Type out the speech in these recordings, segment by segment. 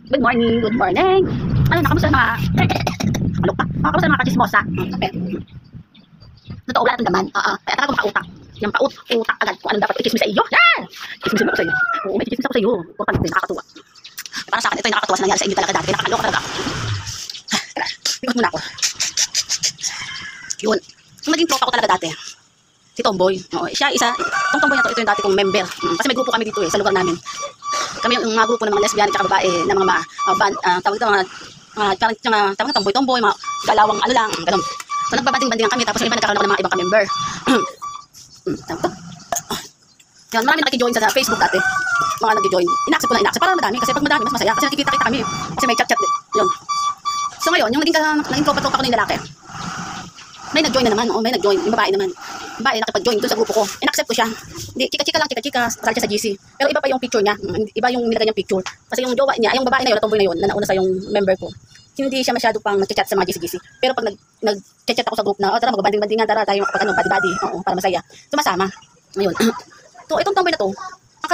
Good morning, good morning. Ano, nakamusta mga... Ano pa? Nakamusta mga kachismosa? Okay. Totoo, wala itong laman. Kaya talaga kong pautak. Yung utak agad kung anong dapat i-chismis sa iyo. Yan! Chismisin ako sa iyo. Oo, may chismis ako sa iyo. Importante, nakakatuwa. Para sa akin, ito yung nakakatuwa sa nangyari sa inyo talaga dati. Nakakaloka talaga ako. Ikot muna ako. Yun. Yung naging tropa ko talaga dati. Si Tomboy. Oo, siya isa. Itong Tomboy na to, ito yung dati kong member. Kasi may grupo kami dito sa lugar namin. Kami yung mga grupo ng mga lesbian at babae na mga tawag ito mga tomboy, mga galawang ano lang, ganun. So nagbabanding-bandingan kami tapos iba nagkakaroon ako ng mga ibang ka-member. Yan, marami nakijoin sa Facebook dati. Mga nag-join. Ina-accept ko na ina-accept para madami kasi pag madami mas masaya kasi nakikita-kita kami. Kasi may chat-chat din. Yun. So ngayon, yung naging tropa-tropa ko ng lalaki. May nag-join na naman, may nag-join, yung babae naman. Babae nakipag-join doon sa grupo ko. In-accept ko siya. Hindi, chika-chika lang, chika-chika, kasal siya sa GC. Pero iba pa yung picture niya. Iba yung nilagay niyang picture. Kasi yung jowa niya, yung babae na yun, tomboy na yun, na nauna sa yung member ko. Hindi siya masyado pang nag-chat sa mga GC-GC. Pero pag nag-chat ako sa group na, tara, magbanding-bandingan, tara, tayo makapag body-body. Oo, para masaya. Sumasama. Ngayon. So, itong tomboy na to,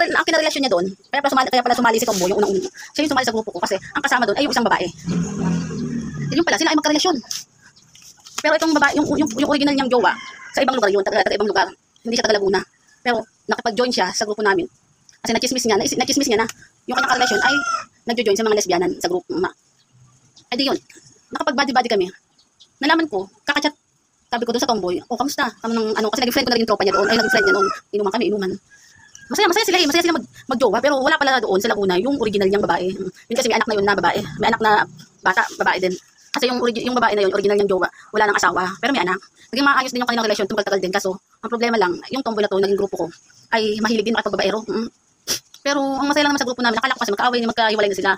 ang kinarelasyon niya doon, kaya pala sumali si Tomboy, yung unang-una. Siya yung sumali sa grupo ko kasi ang kasama doon ay yung isang babae. Yun pala, sila ay magkarelasyon. Pero itong babae, yung original niyang jowa, sa ibang lugar yun, taga ibang lugar, hindi siya taga Laguna. Pero nakipag-join siya sa grupo namin. Kasi na-chismis niya na yung kanyang karelasyon ay nagjo-join sa mga lesbianan sa grupo. Eh di yun, nakapag-body-body kami. Nalaman ko, kakachat, sabi ko doon sa Tomboy, kamusta? Kasi naging friend ko na rin yung tropa niya doon, ay naging friend niya noon, inuman. Masaya sila mag-jowa, pero wala pala doon sa Laguna yung original niyang babae. Yun kasi may anak na yun na babae, may anak na bata, babae din. Kasi yung babae na yun, original niyang jowa, wala nang asawa, pero may anak. Naging maayos din yung kanilang relasyon, tumagal-tagal din. Kaso, ang problema lang, yung Tomboy na to, naging grupo ko, ay mahilig din makipagbabaero. Pero, ang masaya lang naman sa grupo namin, nakala ko kasi magkaaway, magkahiwalay na sila.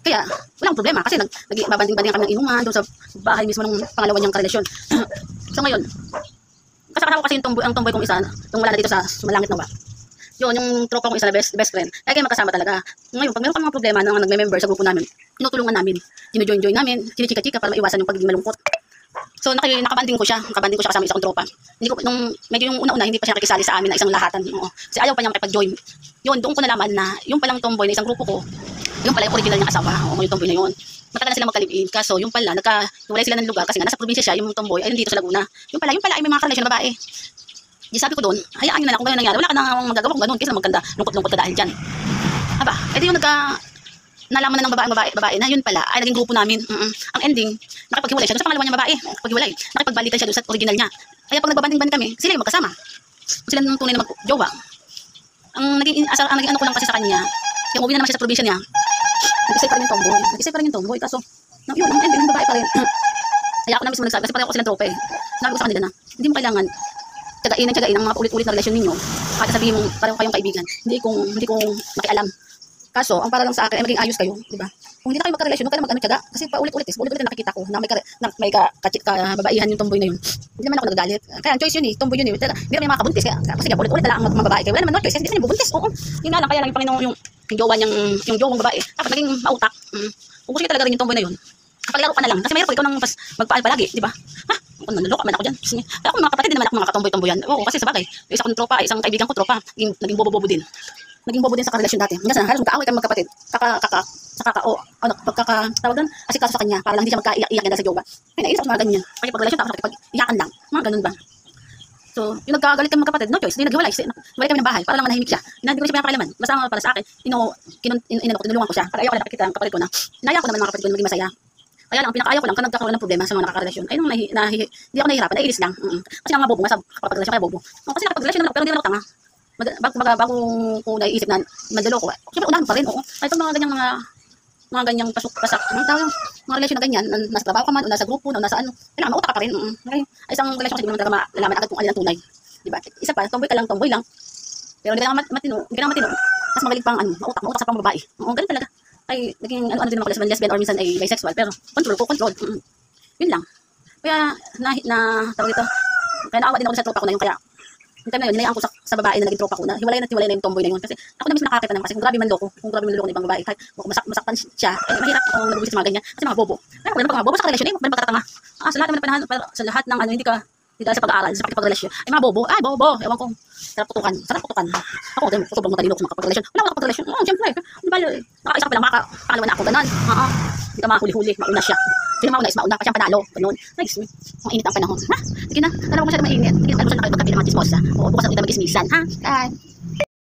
Kaya, walang problema, kasi babanding-banding kami ng inuman, doon sa bahay mismo ng pangalawa niyang karelasyon. So ngayon, kasakasama ko kasi ang Tomboy kong isa, nung wala na dito sa Sumalangit na ba. Yun, yung tropa kong isa na best friend, ay kayo magkasama talaga. Ngayon, pag meron kang mga problema ng nagme-member sa grupo namin, tinutulungan namin, gino-join namin, chinichika-chika para maiwasan yung pagiging malungkot. So nakabanding ko siya kasama isa kong tropa. Hindi ko medyo yung una-una hindi pa siya nakikisali sa amin na isang lahatan. Kasi ayaw pa niya makipag-join. Yun, doon ko nalaman na yung palang Tomboy na isang grupo ko, yung pala yung original niyang asawa, yung Tomboy na yun. Matagal na sila magkalibin. Kaso yung pala nagkahiwalay sila ng lugar kasi nga nasa probinsya siya, yung Tomboy ay nandito sa Laguna. Yung pala ay may mga karelasyon na babae. Di sabi ko doon, hayaan niyo na lang kung gano'n nangyari. Wala ka nang magagawa kung gano'n kasi maganda, lungkot-lungkot ka dahil dyan. Aba, edi yung nalaman na ng babae na yun pala ay naging grupo namin. Ang ending, nakipaghiwalay siya doon sa pangalawa niyang babae. Nakipaghiwalay. Nakipagbalikan siya doon sa original niya. Kaya pag nagbabanding-banding kami, sila yung magkasama. Sila yung tunay na mag-jowa. Ang naging ano ko lang kasi sa kanya, yung uwi na naman siya sa probinsya niya. Nag-isay pa rin yung Tomboy. Kaso, yun, ang ending ng babae pa rin. Kaya ako na mismo nagsabi, kasi pareho ko silang tropa eh. Sabi ko sa kanila na, hindi mo kailangan tsagain ang mga paulit-ulit na relasyon ninyo. Kahit sabihin mong pareho kayong kaibigan, hindi kong makialam. Kaso, ang para lang sa akin ay maging ayos kayo, di ba? Kung hindi na kayo magkarelasyon, huwag kayo mag-ano tsaga. Kasi paulit-ulit na nakikita ko na may kababaihan yung Tomboy na yun. Hindi naman ako nagagalit. Kaya ang choice yun eh, Tomboy yun eh. Hindi naman yung mga kabuntis. Kasi paulit-ulit na lang ang mga babae kayo. Wala naman no choice, hindi naman yung bubuntis. Oo. Yun nga lang, kaya lang yung Panginoon yung jowang babae. Dapat naging mautak. Kung gusto niya talaga rin yung Tomboy na yun, kapaglaro ka na lang. Kasi mayroon ikaw nang magpaal palagi, di ba? Naloko man ako dyan. Kaya ako mga kapatid din naman ako mga katomboy-tomboyan. Oo, kasi sabagay, isa kong tropa, isang kaibigan ko tropa, naging bobo-bobo din. Naging bobo din sa karelasyon dati. Minsan halos magkaaway kami magkapatid. Tawag doon, asikaso sa kanya para lang hindi siya magkaiyak-iyak na sa jowa. Ay, nainis ako sa mga ganyan. Kaya pag relasyon tapos nakipag-iyakan lang. Mga ganun ba? So, yung nagkagalit kami magkapatid, no choice, hindi naghiwalay. Naghiwalay kami ng bahay para lang manahimik siya. Hindi ko siya pinapakailaman. Basta para sa akin, tinulungan ko siya. Para ayaw ko na nakikita ang kapatid ko na. Inaya ko naman mga kapatid ko na maging masaya. Kaya lang, ang pinakaayaw ko lang, kung nagkakaroon ng problema sa mga nakakarelasyon, ay nung hindi ako nahihirapan, naiinis lang. Kasi nga mga bobo, nga sa kapag-relasyon kaya bobo. Kasi nakapag-relasyon naman ako, pero hindi naman ako tanga. Bago ko naiisip na madalo ko, siyempre unahan pa rin, oo. Ay, itong mga ganyang pasok-pasak, mga relasyon na ganyan, nasa trabaho ka man, o nasa grupo, o nasa ano, kailangan mautak ka pa rin. Ay, isang relasyon kasi hindi naman talaga malalaman agad kung alin ang tunay. Diba? Isa pa, tomboy ka lang, tomboy lang. Pero hindi ka naman matino, mas magaling pang mautak sa pang babae. Oo, ganun talaga. Ay, naging ano din ako lesbian or minsan ay bisexual, pero control. Yun lang. Kaya tawag ito. Kaya naawa din ako sa tropa ko na yun, kaya yung time na yun, hinayaan ko sa babae na naging tropa ko na hiwalay na yung Tomboy na yun. Kasi ako na mismo nakakita naman kasi kung grabe man loko ng ibang babae, kahit masaktan siya, ay mahirap akong nagugulis sa mga ganyan. Kasi mga bobo. Kaya pag mga bobo sa relasyon, sa lahat ng ano, hindi ka Hindi dahil sa pag-aaral, sa pakipagrelasyon. Ay mga bobo, ay bobo, ewan ko. Sarap putukan, sarap putukan. Ako, din, sobrang matalino ko sa makapagrelasyon. Wala ako kapagrelasyon. Siyempre, di ba, nakakaisa pa lang, makakapangalawa na ako, ganun. Hindi ka makahuli-huli, mauna siya. Sino mauna is mauna, pa siyang panalo, ganun. Nice, ang init ang panahon. Ha? Sige na, alam ko masyado mainit. Sige na, alam ko siya na kayo magkapi ng mga chismosa. O, bukas na ulit na mag-ismisan, ha? Bye.